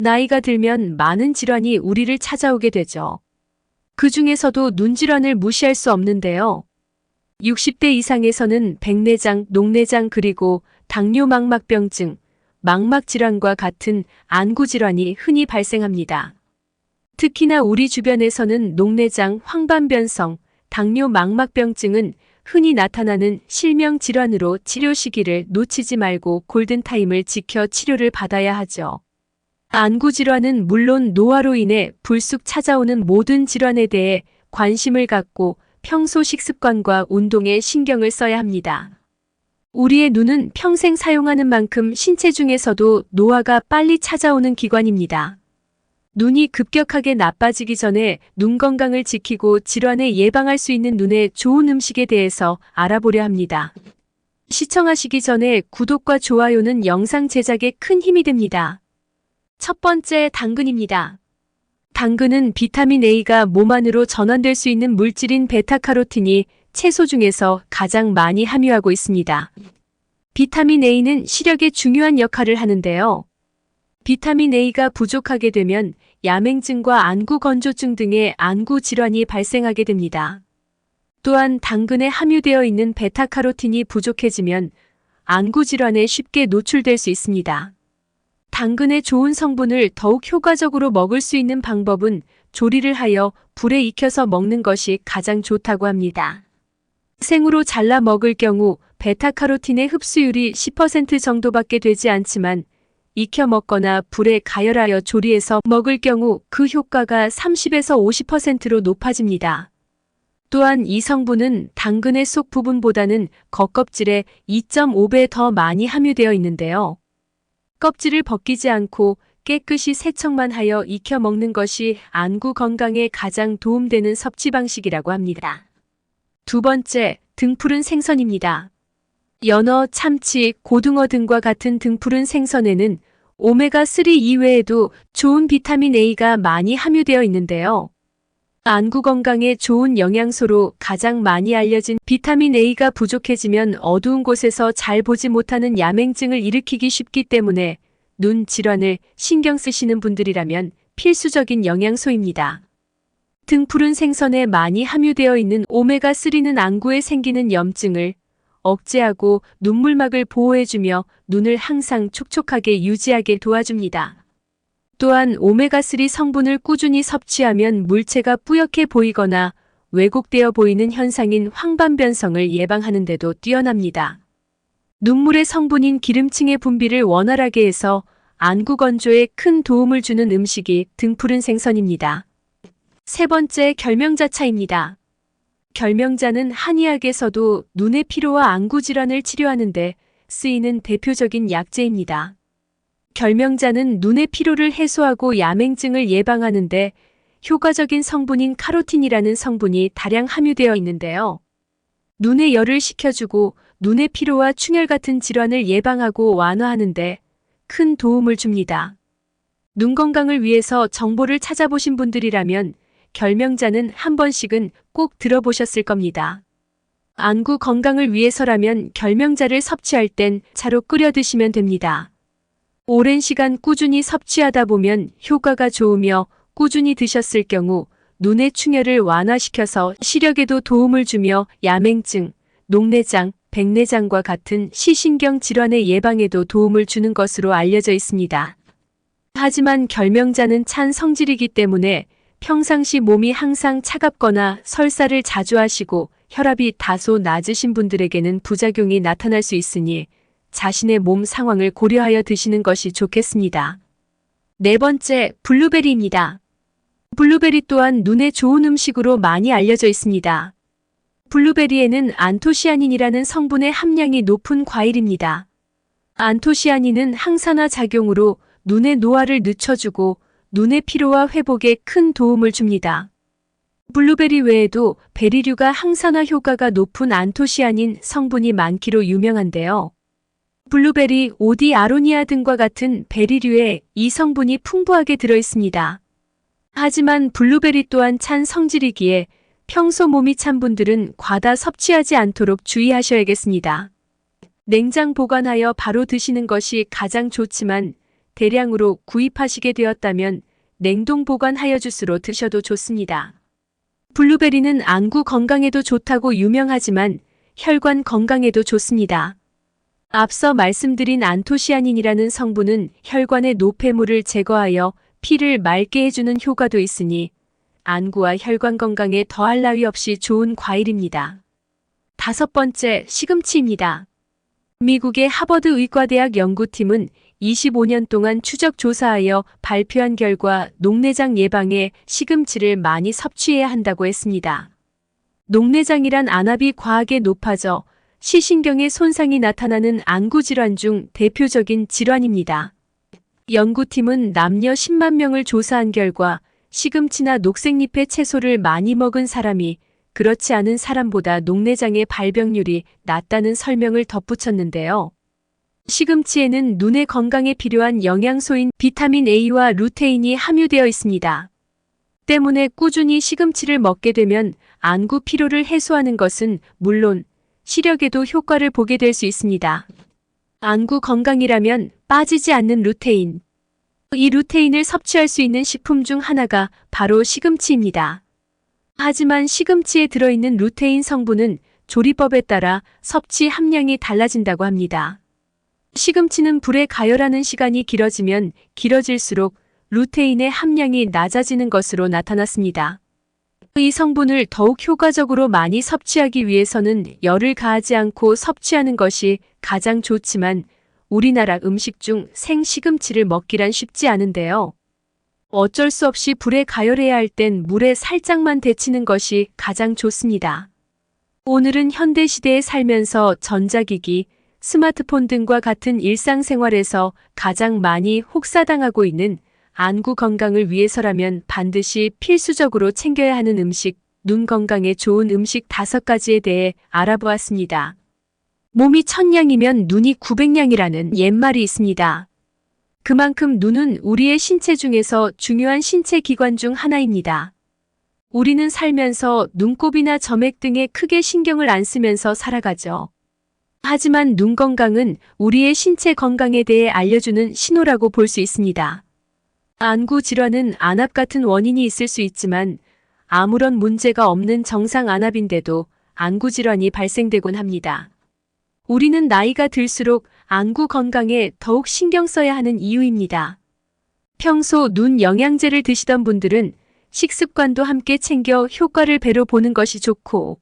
나이가 들면 많은 질환이 우리를 찾아오게 되죠. 그 중에서도 눈 질환을 무시할 수 없는데요. 60대 이상에서는 백내장, 녹내장 그리고 당뇨망막병증, 망막질환과 같은 안구질환이 흔히 발생합니다. 특히나 우리 주변에서는 녹내장, 황반변성, 당뇨망막병증은 흔히 나타나는 실명질환으로 치료 시기를 놓치지 말고 골든타임을 지켜 치료를 받아야 하죠. 안구질환은 물론 노화로 인해 불쑥 찾아오는 모든 질환에 대해 관심을 갖고 평소 식습관과 운동에 신경을 써야 합니다. 우리의 눈은 평생 사용하는 만큼 신체 중에서도 노화가 빨리 찾아오는 기관입니다. 눈이 급격하게 나빠지기 전에 눈 건강을 지키고 질환을 예방할 수 있는 눈에 좋은 음식에 대해서 알아보려 합니다. 시청하시기 전에 구독과 좋아요는 영상 제작에 큰 힘이 됩니다. 첫 번째, 당근입니다. 당근은 비타민 A가 몸 안으로 전환될 수 있는 물질인 베타카로틴이 채소 중에서 가장 많이 함유하고 있습니다. 비타민 A는 시력에 중요한 역할을 하는데요. 비타민 A가 부족하게 되면 야맹증과 안구건조증 등의 안구 질환이 발생하게 됩니다. 또한 당근에 함유되어 있는 베타카로틴이 부족해지면 안구 질환에 쉽게 노출될 수 있습니다. 당근의 좋은 성분을 더욱 효과적으로 먹을 수 있는 방법은 조리를 하여 불에 익혀서 먹는 것이 가장 좋다고 합니다. 생으로 잘라 먹을 경우 베타카로틴의 흡수율이 10% 정도밖에 되지 않지만 익혀 먹거나 불에 가열하여 조리해서 먹을 경우 그 효과가 30에서 50%로 높아집니다. 또한 이 성분은 당근의 속 부분보다는 겉껍질에 2.5배 더 많이 함유되어 있는데요. 껍질을 벗기지 않고 깨끗이 세척만 하여 익혀 먹는 것이 안구 건강에 가장 도움되는 섭취 방식이라고 합니다. 두 번째, 등푸른 생선입니다. 연어, 참치, 고등어 등과 같은 등푸른 생선에는 오메가3 이외에도 좋은 비타민 A가 많이 함유되어 있는데요. 안구 건강에 좋은 영양소로 가장 많이 알려진 비타민 A가 부족해지면 어두운 곳에서 잘 보지 못하는 야맹증을 일으키기 쉽기 때문에 눈 질환을 신경 쓰시는 분들이라면 필수적인 영양소입니다. 등푸른 생선에 많이 함유되어 있는 오메가3는 안구에 생기는 염증을 억제하고 눈물막을 보호해주며 눈을 항상 촉촉하게 유지하게 도와줍니다. 또한 오메가3 성분을 꾸준히 섭취하면 물체가 뿌옇게 보이거나 왜곡되어 보이는 현상인 황반변성을 예방하는 데도 뛰어납니다. 눈물의 성분인 기름층의 분비를 원활하게 해서 안구 건조에 큰 도움을 주는 음식이 등푸른 생선입니다. 세 번째, 결명자차입니다. 결명자는 한의학에서도 눈의 피로와 안구 질환을 치료하는 데 쓰이는 대표적인 약재입니다. 결명자는 눈의 피로를 해소하고 야맹증을 예방하는 데 효과적인 성분인 카로틴이라는 성분이 다량 함유되어 있는데요. 눈의 열을 식혀주고 눈의 피로와 충혈 같은 질환을 예방하고 완화하는 데 큰 도움을 줍니다. 눈 건강을 위해서 정보를 찾아보신 분들이라면 결명자는 한 번씩은 꼭 들어보셨을 겁니다. 안구 건강을 위해서라면 결명자를 섭취할 땐 차로 끓여 드시면 됩니다. 오랜 시간 꾸준히 섭취하다 보면 효과가 좋으며 꾸준히 드셨을 경우 눈의 충혈을 완화시켜서 시력에도 도움을 주며 야맹증, 녹내장, 백내장과 같은 시신경 질환의 예방에도 도움을 주는 것으로 알려져 있습니다. 하지만 결명자는 찬 성질이기 때문에 평상시 몸이 항상 차갑거나 설사를 자주 하시고 혈압이 다소 낮으신 분들에게는 부작용이 나타날 수 있으니 자신의 몸 상황을 고려하여 드시는 것이 좋겠습니다. 네 번째, 블루베리입니다. 블루베리 또한 눈에 좋은 음식으로 많이 알려져 있습니다. 블루베리에는 안토시아닌이라는 성분의 함량이 높은 과일입니다. 안토시아닌은 항산화 작용으로 눈의 노화를 늦춰주고 눈의 피로와 회복에 큰 도움을 줍니다. 블루베리 외에도 베리류가 항산화 효과가 높은 안토시아닌 성분이 많기로 유명한데요. 블루베리, 오디 아로니아 등과 같은 베리류에 이 성분이 풍부하게 들어있습니다. 하지만 블루베리 또한 찬 성질이기에 평소 몸이 찬 분들은 과다 섭취하지 않도록 주의하셔야겠습니다. 냉장 보관하여 바로 드시는 것이 가장 좋지만 대량으로 구입하시게 되었다면 냉동 보관하여 주스로 드셔도 좋습니다. 블루베리는 안구 건강에도 좋다고 유명하지만 혈관 건강에도 좋습니다. 앞서 말씀드린 안토시아닌이라는 성분은 혈관의 노폐물을 제거하여 피를 맑게 해주는 효과도 있으니 안구와 혈관 건강에 더할 나위 없이 좋은 과일입니다. 5번째, 시금치입니다. 미국의 하버드 의과대학 연구팀은 25년 동안 추적 조사하여 발표한 결과 녹내장 예방에 시금치를 많이 섭취해야 한다고 했습니다. 녹내장이란 안압이 과하게 높아져 시신경의 손상이 나타나는 안구 질환 중 대표적인 질환입니다. 연구팀은 남녀 10만 명을 조사한 결과 시금치나 녹색잎의 채소를 많이 먹은 사람이 그렇지 않은 사람보다 녹내장의 발병률이 낮다는 설명을 덧붙였는데요. 시금치에는 눈의 건강에 필요한 영양소인 비타민 A와 루테인이 함유되어 있습니다. 때문에 꾸준히 시금치를 먹게 되면 안구 피로를 해소하는 것은 물론 시력에도 효과를 보게 될 수 있습니다. 안구 건강이라면 빠지지 않는 루테인. 이 루테인을 섭취할 수 있는 식품 중 하나가 바로 시금치입니다. 하지만 시금치에 들어있는 루테인 성분은 조리법에 따라 섭취 함량이 달라진다고 합니다. 시금치는 불에 가열하는 시간이 길어지면 길어질수록 루테인의 함량이 낮아지는 것으로 나타났습니다. 이 성분을 더욱 효과적으로 많이 섭취하기 위해서는 열을 가하지 않고 섭취하는 것이 가장 좋지만 우리나라 음식 중 생시금치를 먹기란 쉽지 않은데요. 어쩔 수 없이 불에 가열해야 할 땐 물에 살짝만 데치는 것이 가장 좋습니다. 오늘은 현대시대에 살면서 전자기기, 스마트폰 등과 같은 일상생활에서 가장 많이 혹사당하고 있는 안구 건강을 위해서라면 반드시 필수적으로 챙겨야 하는 음식, 눈 건강에 좋은 음식 5가지에 대해 알아보았습니다. 몸이 1000냥이면 눈이 900냥이라는 옛말이 있습니다. 그만큼 눈은 우리의 신체 중에서 중요한 신체 기관 중 하나입니다. 우리는 살면서 눈곱이나 점액 등에 크게 신경을 안 쓰면서 살아가죠. 하지만 눈 건강은 우리의 신체 건강에 대해 알려주는 신호라고 볼 수 있습니다. 안구 질환은 안압 같은 원인이 있을 수 있지만 아무런 문제가 없는 정상 안압인데도 안구 질환이 발생되곤 합니다. 우리는 나이가 들수록 안구 건강에 더욱 신경 써야 하는 이유입니다. 평소 눈 영양제를 드시던 분들은 식습관도 함께 챙겨 효과를 배로 보는 것이 좋고,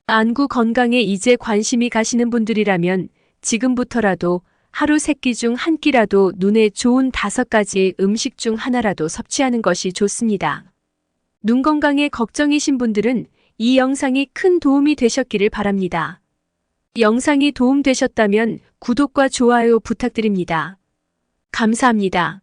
안구 건강에 이제 관심이 가시는 분들이라면 지금부터라도 하루 3끼 중 1끼라도 눈에 좋은 5가지 음식 중 하나라도 섭취하는 것이 좋습니다. 눈 건강에 걱정이신 분들은 이 영상이 큰 도움이 되셨기를 바랍니다. 영상이 도움되셨다면 구독과 좋아요 부탁드립니다. 감사합니다.